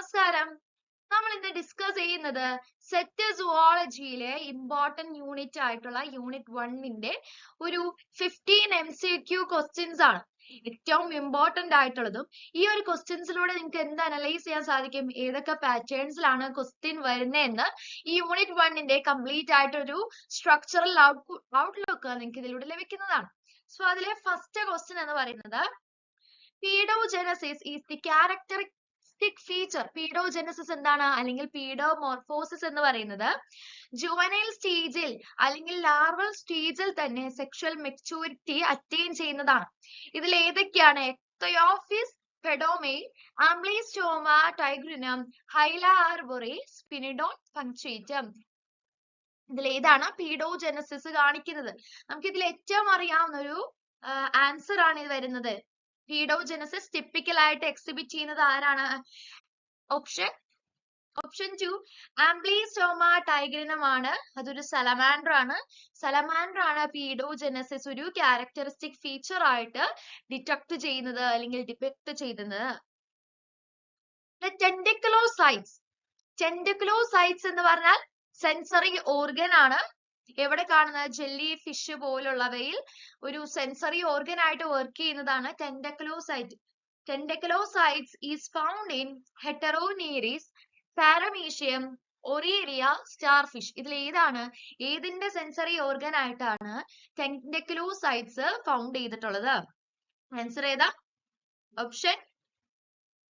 നമസ്കാരം. നമ്മൾ ഇന്ന് ഡിസ്കസ് ചെയ്യുന്നത് സെറ്റ് സുവോളജിയിലെ ഇമ്പോർട്ടന്റ് യൂണിറ്റ് ആയിട്ടുള്ള യൂണിറ്റ് 1ന്റെ ഒരു 15 MCQ ക്വസ്റ്റ്യൻസ് ആണ്. ഏറ്റവും ഇമ്പോർട്ടന്റ് ആയിട്ടുള്ളതും ഈ ഒരു ക്വസ്റ്റ്യൻസിലൂടെ നിങ്ങൾക്ക് എന്ത് അനലൈസ് ചെയ്യാൻ സാധിക്കും, ഏതൊക്കെ പാറ്റേൺസിലാണ് ക്വസ്റ്റ്യൻ വരുന്നതെന്ന് ഈ യൂണിറ്റ് 1ന്റെ കംപ്ലീറ്റ് ആയിട്ടൊരു സ്ട്രക്ചറൽ ഔട്ട്ലുക്ക് നിങ്ങൾക്ക് ഇതിലൂടെ ലഭിക്കുന്നതാണ്. സോ അതിലെ ഫസ്റ്റ് ക്വസ്റ്റ്യൻ എന്ന് പറയുന്നത് പീഡോജെനസിസ് ഈസ് ദി ക്യാരക്ടറിസ്റ്റിക് ഫീച്ചർ. പീഡോജെനസിസ് എന്താണ്, അല്ലെങ്കിൽ പീഡോമോർഫോസിസ് എന്ന് പറയുന്നത് ജുവനൈൽ സ്റ്റേജിൽ അല്ലെങ്കിൽ ലാർവൽ സ്റ്റേജിൽ തന്നെ സെക്ഷൽ മെച്യൂരിറ്റി അറ്റൈൻ ചെയ്യുന്നതാണ്. ഇതിൽ ഏതൊക്കെയാണ്? എക്തയോഫിസ്, പെഡോമെയിൽ, ആംബ്ലിയോസ്റ്റോമ ടൈഗ്രിനം, ഹൈല ആർബോറി, സ്പിനിഡോൺ പങ്ക്ച്വേറ്റം. ഇതിൽ ഏതാണ് പീഡോജെനസിസ് കാണിക്കുന്നത്? നമുക്ക് ഇതിൽ ഏറ്റവും അറിയാവുന്ന ഒരു ആൻസർ ആണ് ഇത് വരുന്നത്. പീഡോജെനസിസ് ടിപ്പിക്കൽ ആയിട്ട് എക്സിബിറ്റ് ചെയ്യുന്നത് ആരാണ്? ഓപ്ഷൻ 2 ആംബ്ലിയോസ്റ്റോമ ടൈഗ്രിനം ആണ്. അതൊരു സലമാൻഡർ ആണ്. സലമാൻഡർ ആണ് പീഡോജെനസിസ് ഒരു ക്യാരക്ടറിസ്റ്റിക് ഫീച്ചർ ആയിട്ട് ഡിറ്റക്ട് ചെയ്യുന്നത് അല്ലെങ്കിൽ ഡിപെക്ട് ചെയ്യുന്നത്. ടെന്റിക്കുലോസൈറ്റ്സ്. ടെന്റിക്കുലോസൈറ്റ്സ് എന്ന് പറഞ്ഞാൽ സെൻസറി ഓർഗൻ ആണ്. എവിടെ കാണുന്നത്? ജെല്ലി ഫിഷ് പോലുള്ളവയിൽ ഒരു സെൻസറി ഓർഗൻ ആയിട്ട് വർക്ക് ചെയ്യുന്നതാണ് tentaculocyte. Tentaculocytes is found in Heteronereis, Paramecium, Aurelia, starfish. ഇതിൽ ഏതിന്റെ സെൻസറി ഓർഗൻ ആയിട്ടാണ് ടെന്റക്കുലോസൈറ്റ്സ് ഫൗണ്ട് ചെയ്തിട്ടുള്ളത്? ആൻസർ ഏതാ?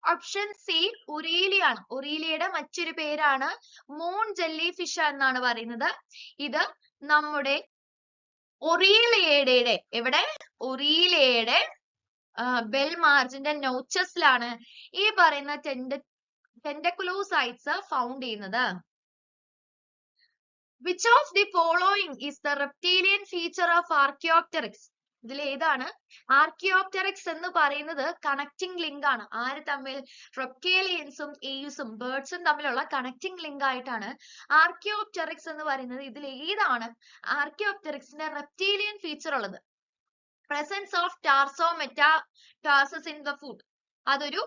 ഓപ്ഷൻ സി ഒറീലിയ ആണ്. ഒറീലിയയുടെ മറ്റൊരു പേരാണ് മൂൺ ജെല്ലി ഫിഷ് എന്നാണ് പറയുന്നത്. ഇത് നമ്മുടെ ഒറീലിയയുടെ ബെൽ മാർജിന്റെ നോച്ചസിലാണ് ഈ പറയുന്ന ടെന്റക്കുലോസൈറ്റ്സ് ഫൗണ്ട് ചെയ്യുന്നത്. Which of the following is the reptilian feature of Archaeopteryx? ഇതിൽ ഏതാണ്? ആർക്കിയോപ്റ്റെറിക്സ് എന്ന് പറയുന്നത് കണക്റ്റിംഗ് ലിങ്ക് ആണ്. ആര് തമ്മിൽ? റെപ്റ്റേലിയൻസും ഏയുസും ബേർഡ്സും തമ്മിലുള്ള കണക്റ്റിംഗ് ലിങ്ക് ആയിട്ടാണ് ആർക്കിയോപ്റ്റെറിക്സ് എന്ന് പറയുന്നത്. ഇതിൽ ഏതാണ് ആർക്കിയോപ്റ്റെറിക്സിന്റെ റെപ്റ്റീലിയൻ ഫീച്ചർ ഉള്ളത്? Presence of tarsometatarsus in the foot. അതൊരു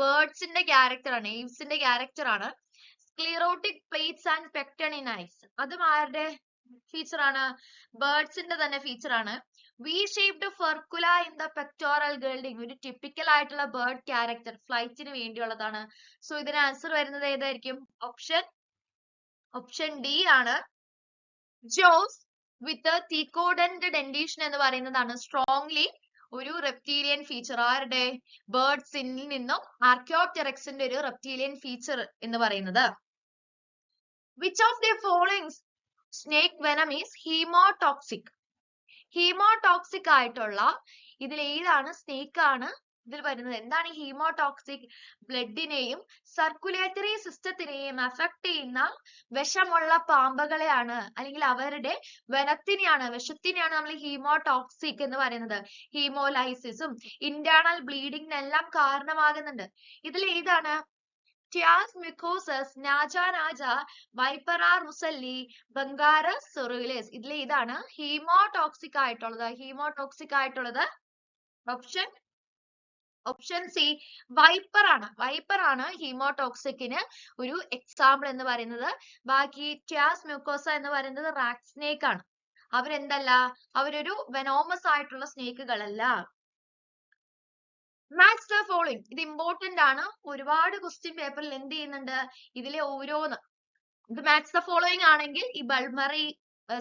ബേർഡ്സിന്റെ ക്യാരക്ടർ ആണ്, ഏവ്സിന്റെ ക്യാരക്ടർ ആണ്. സ്ക്ലിറോട്ടിക് പ്ലേറ്റ്സ് ആൻഡ് പെക്ടണിനൈസ്, അതും ആരുടെ ഫീച്ചർ ആണ്? ബേർഡ്സിന്റെ തന്നെ ഫീച്ചർ ആണ്. V shaped furcula in the pectoral ഗിൽഡിംഗ്, ഒരു ടിപ്പിക്കൽ ആയിട്ടുള്ള ബേർഡ് ക്യാരക്ടർ, ഫ്ലൈറ്റിന് വേണ്ടിയുള്ളതാണ്. സോ ഇതിന് ആൻസർ വരുന്നത് ഏതായിരിക്കും? ഓപ്ഷൻ ഡി ആണ്. ജോസ് വിത്ത് തീക്കോഡന്റ് ഡെന്റേഷൻ എന്ന് പറയുന്നതാണ് സ്ട്രോങ്ലി ഒരു റെപ്റ്റീലിയൻ ഫീച്ചർ. ആരുടെ? ബേർഡ്സിൽ നിന്നും ആർക്കിയോപ്റ്റെറിക്സിന്റെ ഒരു റെപ്റ്റീലിയൻ ഫീച്ചർ എന്ന് പറയുന്നത്. Which of the following snake venom is hemotoxic? Haemotoxic ആയിട്ടുള്ള ഇതിൽ ഏതാണ് സ്നേക്ക് ആണ് ഇതിൽ വരുന്നത്? എന്താണ് ഹീമോടോക്സിക്? ബ്ലഡിനെയും സർക്കുലേറ്ററി സിസ്റ്റത്തിനെയും അഫക്ട് ചെയ്യുന്ന വിഷമുള്ള പാമ്പുകളെയാണ്, അല്ലെങ്കിൽ അവരുടെ വിഷത്തിനെയാണ് നമ്മൾ ഹീമോടോക്സിക് എന്ന് പറയുന്നത്. ഹീമോലൈസിസും ഇന്റേണൽ ബ്ലീഡിങ്ങിനെല്ലാം കാരണമാകുന്നുണ്ട്. ഇതിൽ ഏതാണ്? ടിയാസ്മിക്കോസസ്, നാജ, വൈപ്പറ റുസല്ലി, ബംഗാറസ് സൊറിയലിസ്. ഇതിൽ ഏതാണ് ഹീമോടോക്സിക് ആയിട്ടുള്ളത്? ഓപ്ഷൻ സി വൈപ്പർ ആണ് ഹീമോടോക്സിക്കിന് ഒരു എക്സാമ്പിൾ എന്ന് പറയുന്നത്. ബാക്കി ടിയാസ്മിക്കോസ എന്ന് പറയുന്നത് റാറ്റ് സ്നേക്ക് ആണ്. അവരൊരു വെനോമസ് ആയിട്ടുള്ള സ്നേക്കുകളല്ല. മാച്ച് ദ ഫോളോയിങ്, ഇത് ഇമ്പോർട്ടന്റ് ആണ്. ഒരുപാട് ക്വസ്റ്റ്യൻ പേപ്പറിൽ എന്ത് ചെയ്യുന്നുണ്ട്, ഇതിലെ ഓരോന്ന് ഇത് മാച്ച് ദ ഫോളോയിങ് ആണെങ്കിൽ ഈ ബൾമറി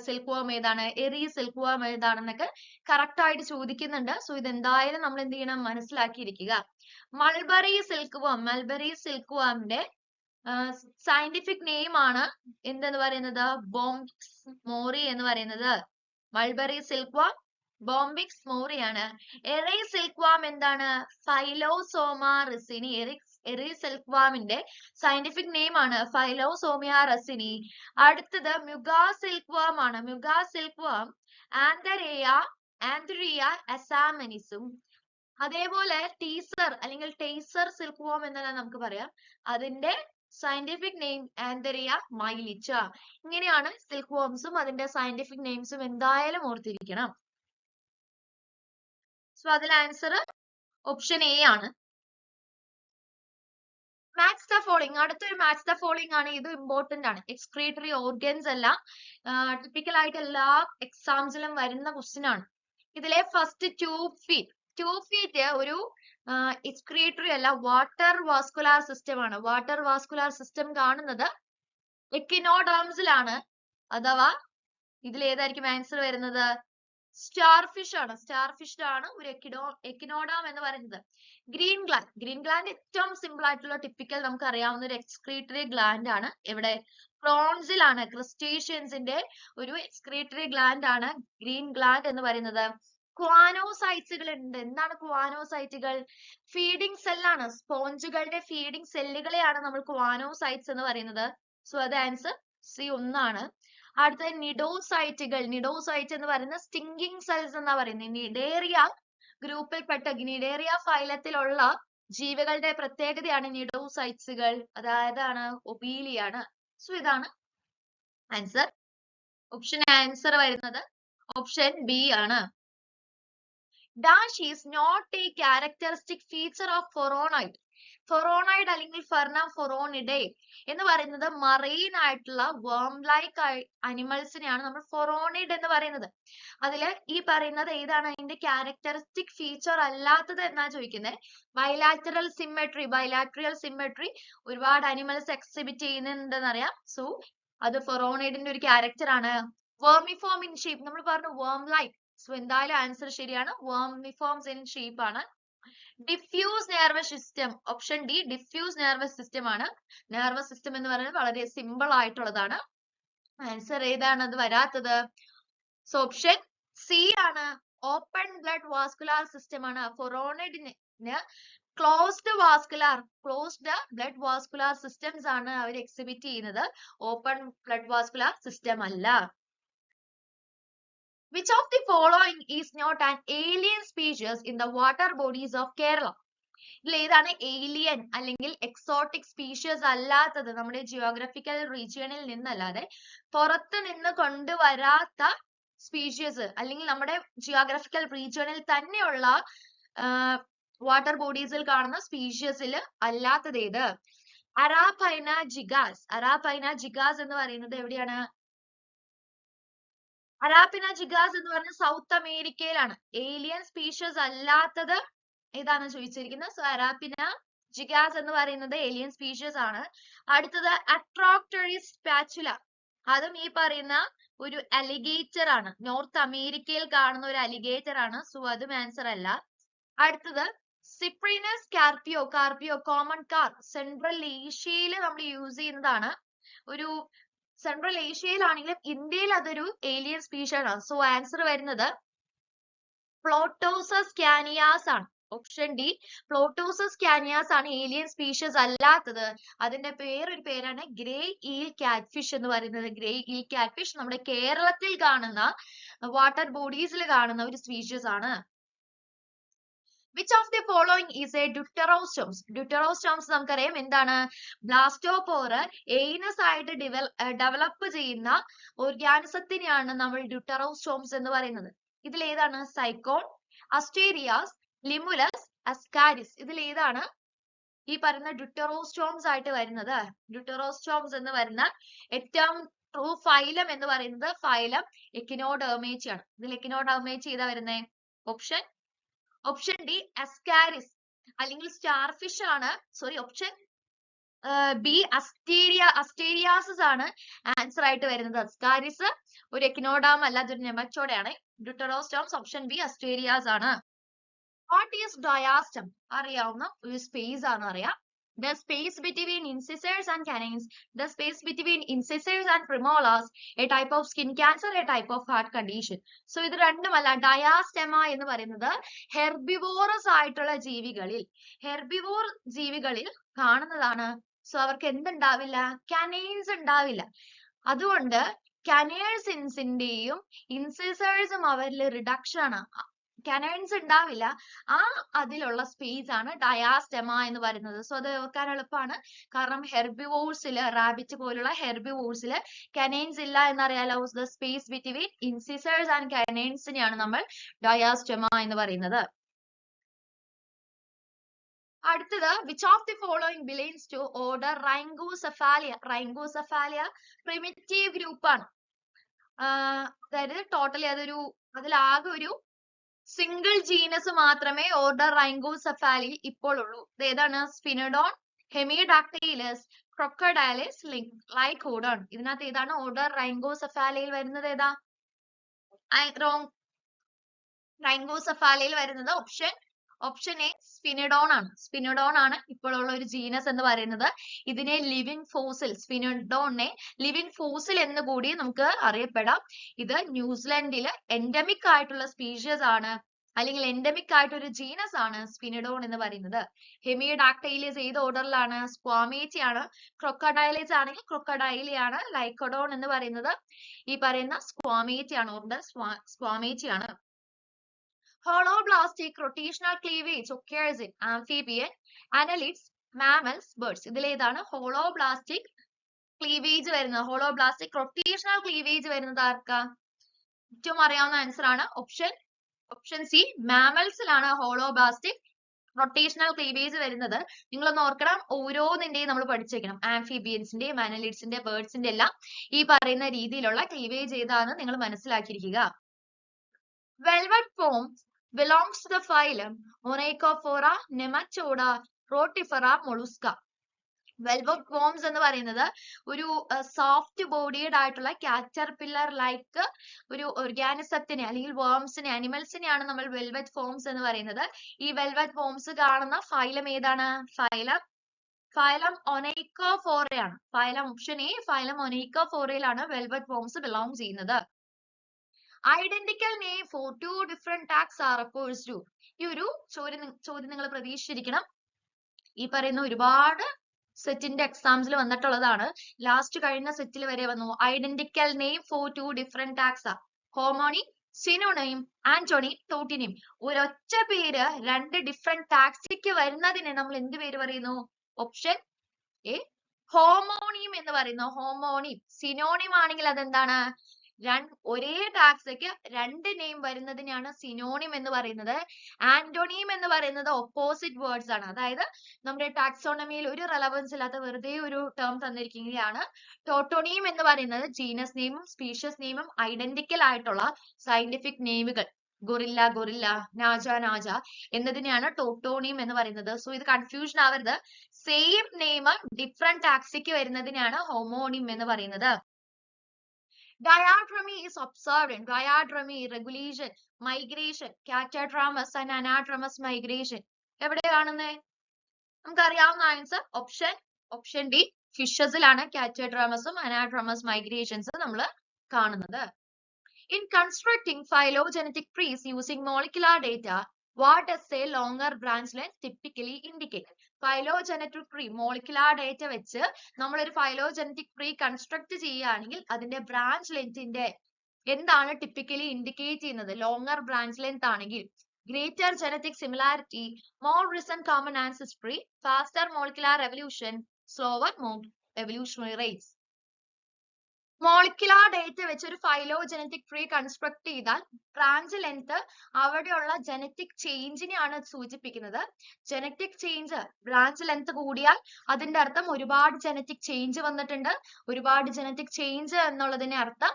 സിൽക്ക് വാം ഏതാണ്, എറി സിൽക്ക് വാം ഏതാണെന്നൊക്കെ കറക്റ്റ് ആയിട്ട് ചോദിക്കുന്നുണ്ട്. സോ ഇത് എന്തായാലും നമ്മൾ എന്ത് ചെയ്യണം, മനസ്സിലാക്കിയിരിക്കുക. മൾബറി സിൽക്ക് വാമിന്റെ സയന്റിഫിക് നെയിം ആണ് എന്തെന്ന് പറയുന്നത്? ബോംബിക്സ് മോറി എന്ന് പറയുന്നത്. മൾബറി സിൽക്ക് വാം ബോംബിക്സ് മോറി ആണ്. എറി സിൽക്ക് വാം എന്താണ്? ഫൈലോസോമ റെസിനി. എറി സിൽക്ക് വാമിന്റെ സയന്റിഫിക് നെയിം ആണ് ഫൈലോസോമിയ റെസിനി. അടുത്തത് മ്യുഗാ സിൽക്ക് വാം ആണ്. മ്യുഗാ സിൽക്ക് വാം ആന്ത്രിയ അസാമനിസും. അതേപോലെ ടീസർ അല്ലെങ്കിൽ ടേസർ സിൽക്ക് വാം എന്നാണ് നമുക്ക് പറയാം. അതിന്റെ സയന്റിഫിക് നെയിം ആന്തരിയ മൈലിച്ച. ഇങ്ങനെയാണ് സിൽക്ക് വാംസും അതിന്റെ സയന്റിഫിക് നെയിംസും എന്തായാലും ഓർത്തിരിക്കണം. സോ അതിൽ ആൻസർ ഓപ്ഷൻ എ ആണ്. മാച്ച് ദ ഫോളോയിങ്, അടുത്തൊരു മാച്ച് ദ ഫോളോയിങ് ആണ്. ഇത് ഇമ്പോർട്ടന്റ് ആണ്. എക്സ്ക്രീറ്ററി ഓർഗൻസ് എല്ലാം ടിപ്പിക്കൽ ആയിട്ട് എല്ലാ എക്സാംസിലും വരുന്ന ക്വസ്റ്റ്യൻ ആണ്. ഇതിലെ ഫസ്റ്റ് ട്യൂബ് ഫീറ്റ് ഒരു എക്സ്ക്രീറ്ററി അല്ല, വാട്ടർ വാസ്കുലാർ സിസ്റ്റം ആണ്. വാട്ടർ വാസ്കുലാർ സിസ്റ്റം കാണുന്നത് എക്കിനോഡേംസിലാണ്, അഥവാ ഇതിൽ ഏതായിരിക്കും ആൻസർ വരുന്നത്? സ്റ്റാർഫിഷ് ആണ്. സ്റ്റാർഫിഷിലാണ് ഒരു എക്കിനോഡാം എന്ന് പറയുന്നത്. ഗ്രീൻ ഗ്ലാൻഡ് ഏറ്റവും സിമ്പിൾ ആയിട്ടുള്ള ടിപ്പിക്കൽ നമുക്ക് അറിയാവുന്ന ഒരു എക്സ്ക്രീറ്ററി ഗ്ലാൻഡ് ആണ്. ഇവിടെ പ്രോൺസിലാണ്, ക്രസ്റ്റേഷ്യൻസിന്റെ ഒരു എക്സ്ക്രീറ്ററി ഗ്ലാൻഡ് ആണ് ഗ്രീൻ ഗ്ലാൻഡ് എന്ന് പറയുന്നത്. ക്വാനോസൈറ്റുകൾ ഉണ്ട്. എന്താണ് ക്വാനോസൈറ്റുകൾ? ഫീഡിംഗ് സെല്ലാണ്. സ്പോഞ്ചുകളുടെ ഫീഡിംഗ് സെല്ലുകളെയാണ് നമ്മൾ ക്വാനോസൈറ്റ്സ് എന്ന് പറയുന്നത്. സോ അത് ആൻസർ സി ഒന്നാണ്. അടുത്ത നിഡോസൈറ്റുകൾ. നിഡോസൈറ്റ് എന്ന് പറയുന്നത് സ്റ്റിങ്കിങ് സെൽസ് എന്നാ പറയുന്നത്. നിഡേറിയ ഗ്രൂപ്പിൽപ്പെട്ട നിഡേറിയ ഫൈലത്തിലുള്ള ജീവികളുടെ പ്രത്യേകതയാണ് നിഡോസൈറ്റ്സുകൾ. അതായതാണ് ഒബീലിയാണ്. സോ ഇതാണ് ആൻസർ. ഓപ്ഷൻ ആൻസർ വരുന്നത് ഓപ്ഷൻ ബി ആണ്. Dash is not a characteristic feature of phoronid. Phoronid അല്ലെങ്കിൽ ഫൊറോണിഡേ എന്ന് പറയുന്നത് മറൈൻ ആയിട്ടുള്ള വേം ലൈക്ക് അനിമൽസിനെയാണ് നമ്മൾ ഫൊറോണിഡ് എന്ന് പറയുന്നത്. അതില് ഈ പറയുന്നത് ഏതാണ് അതിന്റെ ക്യാരക്ടറിസ്റ്റിക് ഫീച്ചർ അല്ലാത്തത് എന്നാ ചോദിക്കുന്നത്? ബൈലാറ്ററൽ സിമെട്രി ഒരുപാട് അനിമൽസ് എക്സിബിറ്റ് ചെയ്യുന്നുണ്ടെന്ന് അറിയാം. സോ അത് ഫൊറോണിഡിന്റെ ഒരു ക്യാരക്ടർ ആണ്. വേർമിഫോം ഇൻ ഷേപ്പ്, നമ്മൾ പറഞ്ഞു വേം ലൈക്ക്. സോ എന്തായാലും ആൻസർ ശരിയാണ്. വേർമിഫോംസ് ഇൻ ഷേപ്പ് ആണ്. Diffuse nervous system, option D diffuse nervous system ആണ്. നെർവസ് സിസ്റ്റം എന്ന് പറയുന്നത് വളരെ സിമ്പിൾ ആയിട്ടുള്ളതാണ്. ആൻസർ ഏതാണ് അത് വരാത്തത്? സോ ഓപ്ഷൻ സി ആണ്. ഓപ്പൺ ബ്ലഡ് വാസ്കുലാർ സിസ്റ്റം ആണ്. ഫൊറോണിഡിന് ക്ലോസ്ഡ് ബ്ലഡ് വാസ്കുലാർ സിസ്റ്റംസ് ആണ് അവർ എക്സിബിറ്റ് ചെയ്യുന്നത്. ഓപ്പൺ ബ്ലഡ് വാസ്കുലാർ സിസ്റ്റം അല്ല. Which of the following is not an alien species in the water bodies of Kerala? ഇതിൽ ഏതാണ് alien അല്ലെങ്കിൽ exotic species അല്ലാത്തത്? നമ്മുടെ geographical റീജിയണിൽ നിന്നല്ലാതെ പുറത്ത് നിന്ന് കൊണ്ടുവരാത്ത സ്പീഷ്യസ് അല്ലെങ്കിൽ നമ്മുടെ ജിയോഗ്രഫിക്കൽ റീജിയണിൽ തന്നെയുള്ള വാട്ടർ ബോഡീസിൽ കാണുന്ന സ്പീഷ്യസിൽ അല്ലാത്തത് ഏത്? അറാപൈന ജിഗാസ് എന്ന് പറയുന്നത് എവിടെയാണ്? അറാപിന ജിഗാസ് എന്ന് പറഞ്ഞ സൗത്ത് അമേരിക്കയിലാണ്. ഏലിയൻ സ്പീഷ്യസ് അല്ലാത്തത് ഏതാണ് ചോദിച്ചിരിക്കുന്നത്? സോ അറാപിന ജിഗാസ് എന്ന് പറയുന്നത് ഏലിയൻ സ്പീഷ്യസ് ആണ്. അടുത്തത് അട്രോക്ടറിസ് സ്പാച്ചുല, അതും ഈ പറയുന്ന ഒരു അലിഗേറ്റർ ആണ്. നോർത്ത് അമേരിക്കയിൽ കാണുന്ന ഒരു അലിഗേറ്റർ ആണ്. സോ അതും ആൻസർ അല്ല. അടുത്തത് സിപ്രിനസ് കാർപിയോ കോമൺ കാർ, സെൻട്രൽ ഏഷ്യയിൽ നമ്മൾ യൂസ് ചെയ്യുന്നതാണ്. ഒരു സെൻട്രൽ ഏഷ്യയിലാണെങ്കിലും ഇന്ത്യയിൽ അതൊരു ഏലിയൻ സ്പീഷ്യസ് ആണ്. സോ ആൻസർ വരുന്നത് പ്ലോട്ടോസസ് കാനിയാസ് ആണ്. ഓപ്ഷൻ ഡി പ്ലോട്ടോസസ് കാനിയാസ് ആണ് ഏലിയൻ സ്പീഷ്യസ് അല്ലാത്തത്. അതിന്റെ വേറൊരു പേരാണ് ഗ്രേ ഈൽ കാറ്റ്ഫിഷ് എന്ന് പറയുന്നത്. ഗ്രേ ഈൽ കാറ്റ്ഫിഷ് നമ്മുടെ കേരളത്തിൽ കാണുന്ന വാട്ടർ ബോഡീസിൽ കാണുന്ന ഒരു സ്പീഷ്യസ് ആണ്. Which of the following is a deuterostomes? Deuterostomes നമുക്കറിയാം എന്താണ്? ബ്ലാസ്റ്റോപോർ എയ്നസ് ആയിട്ട് ഡെവലപ്പ് ചെയ്യുന്ന ഓർഗാനിസത്തിനെയാണ് നമ്മൾ deuterostomes എന്ന് പറയുന്നത്. ഇതിൽ ഏതാണ്? സൈക്കോൺ, അസ്റ്റേരിയാസ്, ലിമുലസ്, അസ്കാരിസ്. ഇതിൽ ഏതാണ് ഈ പറയുന്ന deuterostomes ആയിട്ട് വരുന്നത്? deuterostomes എന്ന് വരുന്ന ഏറ്റവും ട്രൂ ഫൈലം എന്ന് പറയുന്നത് ഫൈലം എക്കിനോഡെർമേച്ചി ആണ്. ഇതിൽ എക്കിനോഡെർമേച്ചി ഏതാ വരുന്നത്? ഓപ്ഷൻ ഡി അസ്കാരിസ് അല്ലെങ്കിൽ സ്റ്റാർഫിഷ് ആണ്. സോറി, ഓപ്ഷൻ ബി അസ്റ്റേരിയാസസ് ആണ് ആൻസർ ആയിട്ട് വരുന്നത്. അസ്കാരിസ് ഒരു എക്കിനോഡാം അല്ല, അതൊരു നെമറ്റോഡാണ്. deuterostomes ഓപ്ഷൻ ബി അസ്റ്റേരിയാസ് ആണ്. What is diastema? അറിയാവുന്ന ഒരു സ്പേസ് ആണ്. അറിയാം. The space between incisors and canines, the space between incisors and premolars, a type of skin cancer, a type of heart condition. So ഇത് രണ്ടുമല്ല. ഡയാസ്റ്റെമ എന്ന് പറയുന്നത് herbivorous ആയിട്ടുള്ള ജീവികളിൽ കാണുന്നതാണ്. സോ അവർക്ക് എന്തുണ്ടാവില്ല? കനൈൻസ് ഉണ്ടാവില്ല. അതുകൊണ്ട് കനേഴ്സിന്റെയും ഇൻസിസേഴ്സും അവരിൽ റിഡക്ഷൻ ആണ്. കനൈൻസ് ഉണ്ടാവില്ല. അതിലുള്ള സ്പേസ് ആണ് ഡയാസ്റ്റെമ എന്ന് പറയുന്നത്. സോ അത് ഓർക്കാൻ എളുപ്പമാണ്. കാരണം ഹെർബിവോഴ്സില്, റാബിറ്റ് പോലുള്ള ഹെർബിവോഴ്സില് കനൈൻസ് ഇല്ല എന്നറിയാലോ. The space between incisors and കനൈൻസിനെയാണ് നമ്മൾ ഡയാസ്റ്റെമ എന്ന് പറയുന്നത്. അടുത്തത് which of the following belongs to order Rhynchocephalia? Rhynchocephalia primitive group ആണ്. അതായത് ടോട്ടലി അതിലാകെ ഒരു സിംഗിൾ ജീനസ് മാത്രമേ ഓർഡർ റൈങ്കോസെഫാലിയിൽ ഇപ്പോൾ ഉള്ളൂ. ഇത് ഏതാണ്? സ്ഫിനോഡോൺ, ഹെമിഡാക്ടൈലസ്, ക്രൊക്കഡൈലസ്, ലൈക്കോഡോൺ. ഇതിനകത്ത് ഏതാണ് ഓർഡർ റൈങ്കോസെഫാലിയിൽ വരുന്നത്? ഏതാ? റൈങ്കോസെഫാലിയിൽ വരുന്നത് ഓപ്ഷൻ എ സ്ഫിനോഡോൺ ആണ്. സ്ഫിനോഡോൺ ആണ് ഇപ്പോഴുള്ള ഒരു ജീനസ് എന്ന് പറയുന്നത്. ഇതിനെ ലിവിങ് ഫോസിൽ, സ്ഫിനോഡോണിനെ ലിവിങ് ഫോസിൽ എന്ന് കൂടി നമുക്ക് അറിയപ്പെടാം. ഇത് ന്യൂസിലൻഡിൽ എൻഡമിക് ആയിട്ടുള്ള സ്പീഷീസ് ആണ്, അല്ലെങ്കിൽ എൻഡമിക് ആയിട്ടൊരു ജീനസ് ആണ് സ്ഫിനോഡോൺ എന്ന് പറയുന്നത്. ഹെമിഡാക്ടൈലസ് ഏത് ഓർഡറിലാണ്? സ്ക്വാമേറ്റി ആണ്. ക്രൊക്കഡൈലസ് ആണെങ്കിൽ ക്രൊക്കഡൈലി ആണ്. ലൈക്കോഡോൺ എന്ന് പറയുന്നത് ഈ പറയുന്ന സ്ക്വാമേറ്റി ആണ്, ഓർഡർ സ്ക്വാമേറ്റി ആണ്. Holoblastic rotational cleavage occurs in amphibian, annelids, mammals, birds. ഇതിലേതാണ് holoblastic cleavage വരുന്നത്? holoblastic rotational cleavage വരുന്നത് ആർക്കാ? ഏറ്റവും അറിയാവുന്ന ആൻസർ ആണ് ഓപ്ഷൻ സി, മാമൽസിലാണ് holoblastic rotational cleavage വരുന്നത്. നിങ്ങളൊന്ന് ഓർക്കണം, ഓരോന്നിന്റെയും നമ്മൾ പഠിച്ചേക്കണം. ആംഫിബിയൻസിന്റെയും അനലിഡ്സിന്റെ ബേർഡ്സിന്റെ എല്ലാം ഈ പറയുന്ന രീതിയിലുള്ള ക്ലീവേജ് ഏതാണ് നിങ്ങൾ മനസ്സിലാക്കിയിരിക്കുക. Velvet worms belongs to the phylum Onychophora, Nematoda, Rotifera, Mollusca. Velvet worms എന്ന് പറയുന്നത് ഒരു സോഫ്റ്റ് ബോഡിയുടെ ആയിട്ടുള്ള കാറ്റർപില്ലർ ലൈക്ക് ഒരു ഓർഗാനിസത്തിനെ അല്ലെങ്കിൽ വേംസിനെ, അനിമൽസിനെയാണ് നമ്മൾ വെൽവെറ്റ് ഫോംസ് എന്ന് പറയുന്നത്. ഈ വെൽവെറ്റ് ഫോംസ് കാണുന്ന ഫൈലം ഏതാണ്? ഫൈലം ഒനൈക്കോഫോറയാണ്. ഫൈലം ഓപ്ഷൻ എ, ഫൈലം ഒനൈക്കോഫോറയിലാണ് വെൽവെറ്റ് ഫോംസ് ബിലോങ് ചെയ്യുന്നത്. Identical name for two different tags are opposed to. ഈ ഒരു ചോദ്യം നിങ്ങൾ പ്രതീക്ഷിച്ചിരിക്കണം. ഈ പറയുന്ന ഒരുപാട് സെറ്റിന്റെ എക്സാംസിൽ വന്നിട്ടുള്ളതാണ്. ലാസ്റ്റ് കഴിഞ്ഞ സെറ്റിൽ വരെ വന്നു. Identical name for two different tags ആ ഹോമോണിം, സിനോണിം, ആന്റോണിം, ടോട്ടിനിം. ഒരൊറ്റ പേര് രണ്ട് ഡിഫറെന്റ് ടാഗ്സിക്ക് വരുന്നതിനെ നമ്മൾ എന്ത് പേര് പറയുന്നു? ഓപ്ഷൻ എ ഹോമോണിം എന്ന് പറയുന്നു. ഹോമോണിം. സിനോണിം ആണെങ്കിൽ അതെന്താണ്? ഒരേ ടാക്സയ്ക്ക് രണ്ട് നെയിം വരുന്നതിനാണ് സിനോണിം എന്ന് പറയുന്നത്. ആന്റോണിം എന്ന് പറയുന്നത് ഓപ്പോസിറ്റ് വേർഡ്സ് ആണ്. അതായത് നമ്മുടെ ടാക്സോണമിയിൽ ഒരു റെലവൻസ് ഇല്ലാത്ത വെറുതെ ഒരു ടേം തന്നിരിക്കുകയാണ്. ടോട്ടോണിം എന്ന് പറയുന്നത് ജീനസ് നെയിമും സ്പീഷ്യസ് നെയിമും ഐഡന്റിക്കൽ ആയിട്ടുള്ള സയന്റിഫിക് നെയിമുകൾ, ഗൊറില്ല ഗൊറില്ല, നാജ നാജ എന്നതിനെയാണ് ടോട്ടോണിം എന്ന് പറയുന്നത്. സോ ഇത് കൺഫ്യൂഷൻ ആവരുത്. സെയിം നെയിം ഡിഫറെന്റ് ടാക്സിക്ക് വരുന്നതിനാണ് ഹോമോണിം എന്ന് പറയുന്നത്. Diadremy is observed in diadremy, regulation, migration, catadromous and anadromous migration. എവിടെ കാണുന്നേ? നമുക്കറിയാവുന്ന ആൻസർ ഓപ്ഷൻ ഡി, ഫിഷസിലാണ് catadromous anadromous migrations നമ്മൾ കാണുന്നത്. In constructing phylogenetic trees using molecular data, what does a longer branch length typically indicate? Phylogenetic tree molecular data വെച്ച് നമ്മൾ ഒരു phylogenetic tree construct ചെയ്യുകയാണെങ്കിൽ അതിന്റെ ബ്രാഞ്ച് ലെങ്ത്തിന്റെ എന്താണ് ടിപ്പിക്കലി ഇൻഡിക്കേറ്റ് ചെയ്യുന്നത്? ലോങ്ങർ ബ്രാഞ്ച് ലെങ്ത് ആണെങ്കിൽ greater genetic similarity, more recent common ancestry, faster molecular evolution, slower evolutionary rates. Molecular data വെച്ച് ഒരു ഫൈലോജനറ്റിക് ട്രീ കൺസ്ട്രക്ട് ചെയ്താൽ ബ്രാഞ്ച് ലെങ്ത് അവിടെയുള്ള ജനറ്റിക് ചേഞ്ചിനെയാണ് സൂചിപ്പിക്കുന്നത്. ജനറ്റിക് ചേഞ്ച്, ബ്രാഞ്ച് ലെങ്ത് കൂടിയാൽ അതിന്റെ അർത്ഥം ഒരുപാട് ജനറ്റിക് ചേഞ്ച് വന്നിട്ടുണ്ട്. ഒരുപാട് ജനറ്റിക് ചേഞ്ച് എന്നുള്ളതിന്റെ അർത്ഥം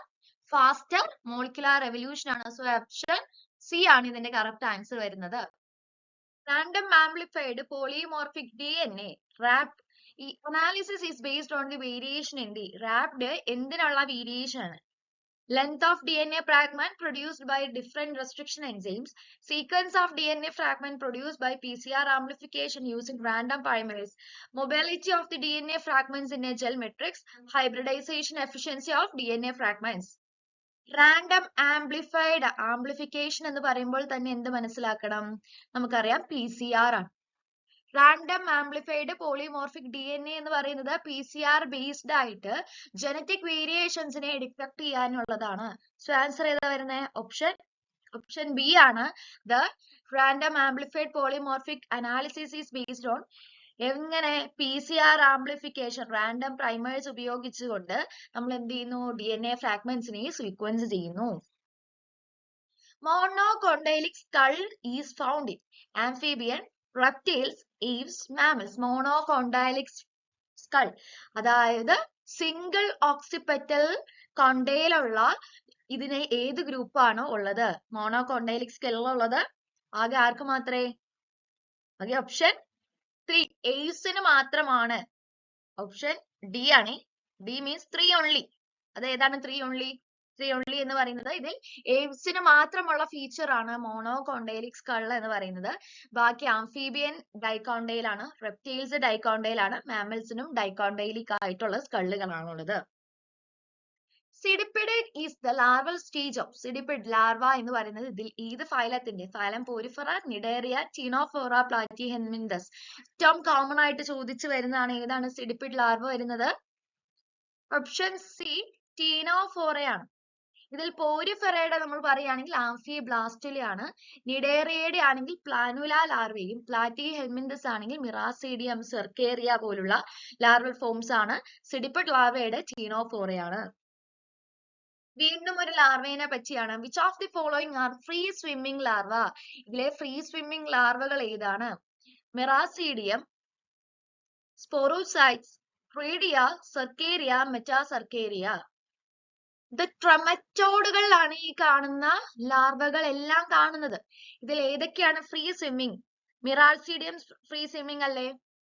ഫാസ്റ്റർ മോളിക്കുലാർ എവല്യൂഷൻ ആണ്. സോ ഓപ്ഷൻ സി ആണ് ഇതിന്റെ കറക്റ്റ് ആൻസർ വരുന്നത്. Random amplified polymorphic DNA RAPD. ഈ analysis is based on the variation in the RAPD എന്തിനുള്ള വേരിയേഷൻ ആണ്? Length of DNA fragment produced by different restriction enzymes, sequence of DNA fragment produced by PCR amplification using random polymerase, mobility of the DNA fragments in a gel matrix, hybridization efficiency of DNA fragments. Random amplified amplification എന്ന് പറയുമ്പോൾ തന്നെ എന്ത് മനസ്സിലാക്കണം? നമുക്കറിയാം PCR ആണ്. Random amplified polymorphic DNA എന്ന് പറയുന്നത് PCR based ആയിട്ട് ജനറ്റിക് വേരിയേഷൻസിനെ ഡിറ്റക്ട് ചെയ്യാനുള്ളതാണ്. സോ ആൻസർ ഏതാ വരുന്നത്? ഓപ്ഷൻ ബി ആണ്. The random amplified polymorphic analysis is based on എങ്ങനെ? PCR ആംപ്ലിഫിക്കേഷൻ, റാൻഡം പ്രൈമേഴ്സ് ഉപയോഗിച്ചുകൊണ്ട് നമ്മൾ എന്ത് ചെയ്യുന്നു? DNA ഫ്രാഗ്മെന്റ്സിനെ സീക്വൻസ് ചെയ്യുന്നു. Monochondrial skull is found in amphibian, reptiles, aves, mammals. Monocondylic skull, അതായത് സിംഗിൾ ഓക്സിപെറ്റൽ കൊണ്ടയിലുള്ള ഇതിന് ഏത് ഗ്രൂപ്പാണ് ഉള്ളത്? മോണോകോണ്ടൈലിക് സ്കെല്ലുള്ളത് ആകെ ആർക്ക് മാത്രമേ? ആകെ ഓപ്ഷൻ 3 എയ്വ്സിന് മാത്രമാണ്. ഓപ്ഷൻ ഡി ആണ്. D means 3 only. അത് ഏതാണ് 3 ഓൺലി? 3 ഓൺലി എന്ന് പറയുന്നത് ഇതിൽ എയ്വ്സിന് മാത്രമുള്ള ഫീച്ചർ ആണ് മോണോകോണ്ടൈലിക് സ്കൾ എന്ന് പറയുന്നത്. ബാക്കി ആംഫീബിയൻ ഡൈകോണ്ടൈൽ ആണ്, റെപ്റ്റൈൽസ് ഡൈകോണ്ടൈൽ ആണ്, മാമൽസിനും ഡൈകോണ്ടൈലിക് ആയിട്ടുള്ള സ്കള്ളുകളാണുള്ളത്. Cydippid is the larval stage of. Cydippid larva എന്ന് പറയുന്നത് ഇതിൽ ഏത് ഫൈലത്തിന്റെ? Phylum Porifera, Cnidaria, Ctenophora, Platyhelminthes. ഏറ്റവും കോമൺ ആയിട്ട് ചോദിച്ചു വരുന്നതാണ് ഏതാണ് സിഡിപ്പിഡ് ലാർവ വരുന്നത്? ഓപ്ഷൻ സി ടീനോഫോറയാണ്. ഇതിൽ പോരിഫെറയുടെ നമ്മൾ പറയുകയാണെങ്കിൽ ആംഫിബ്ലാസ്റ്റിലയാണ്, നിഡേറിയയുടെ ആണെങ്കിൽ പ്ലാനുല ലാർവയും, പ്ലാറ്റിഹെൽമിന്തസ് ആണെങ്കിൽ മിറാസീഡിയം, സെർക്കേറിയ പോലുള്ള ലാർവൽ ഫോംസ് ആണ്. സിഡിപ്പിഡ് ലാർവയുടെ ടീനോഫോറയാണ്. വീണ്ടും ഒരു ലാർവേനെ പറ്റിയാണ്. Which of the following are free swimming larva? ഇതിലെ ഫ്രീ സ്വിമ്മിംഗ് ലാർവകൾ ഏതാണ്? മിറാസീഡിയം, സ്പോറോസൈറ്റ്സ്, റേഡിയ, സർക്കേരിയ, മെറ്റാസർക്കേരിയ. ഇത് ട്രമറ്റോഡുകളിലാണ് ഈ കാണുന്ന ലാർവകൾ എല്ലാം കാണുന്നത്. ഇതിൽ ഏതൊക്കെയാണ് free swimming? Miracidium free swimming അല്ലേ?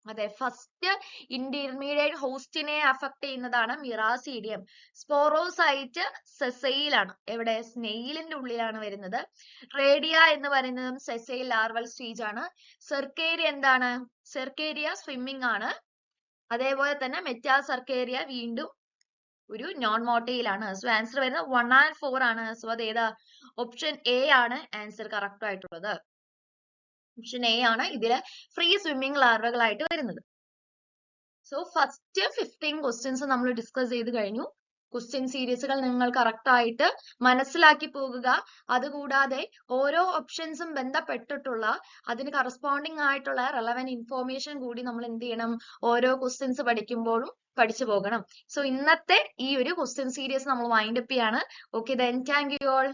അതെ, ഫസ്റ്റ് ഇന്റർമീഡിയറ്റ് ഹോസ്റ്റിനെ അഫക്ട് ചെയ്യുന്നതാണ് മിറാസീഡിയം. സ്പോറോസൈറ്റ് സെസൈലാണ്. എവിടെ? സ്നെയിലിന്റെ ഉള്ളിലാണ് വരുന്നത്. റേഡിയ എന്ന് പറയുന്നതും സെസൈൽ ലാർവൽ സ്റ്റേജ് ആണ്. സെർക്കേരിയ എന്താണ്? സെർക്കേരിയ സ്വിമ്മിംഗ് ആണ്. അതേപോലെ തന്നെ മെറ്റാസർക്കേരിയ വീണ്ടും ഒരു നോൺ മോട്ടയിലാണ്. സോ ആൻസർ വരുന്നത് 1 and 4 ആണ്. സോ അത് ഏതാ? ഓപ്ഷൻ എ ആണ് ആൻസർ കറക്റ്റ് ആയിട്ടുള്ളത്. ഓപ്ഷൻ എ ആണ് ഇതിലെ ഫ്രീ സ്വിമ്മിംഗ് ലാർവകളായിട്ട് വരുന്നത്. സോ ഫസ്റ്റ് 15 ക്വസ്റ്റ്യൻസ് നമ്മൾ ഡിസ്കസ് ചെയ്ത് കഴിഞ്ഞു. ക്വസ്റ്റ്യൻ സീരീസുകൾ നിങ്ങൾ കറക്റ്റ് ആയിട്ട് മനസ്സിലാക്കി പോകുക. അതുകൂടാതെ ഓരോ ഓപ്ഷൻസും ബന്ധപ്പെട്ടിട്ടുള്ള അതിന് കറസ്പോണ്ടിങ് ആയിട്ടുള്ള റെലവന്റ് ഇൻഫോർമേഷൻ കൂടി നമ്മൾ എന്ത് ചെയ്യണം? ഓരോ ക്വസ്റ്റ്യൻസ് പഠിക്കുമ്പോഴും പഠിച്ചു പോകണം. സോ ഇന്നത്തെ ഈ ഒരു ക്വസ്റ്റ്യൻ സീരീസ് നമ്മൾ വൈൻഡ് അപ്പ് ചെയ്യാണ്. Okay, then thank you all.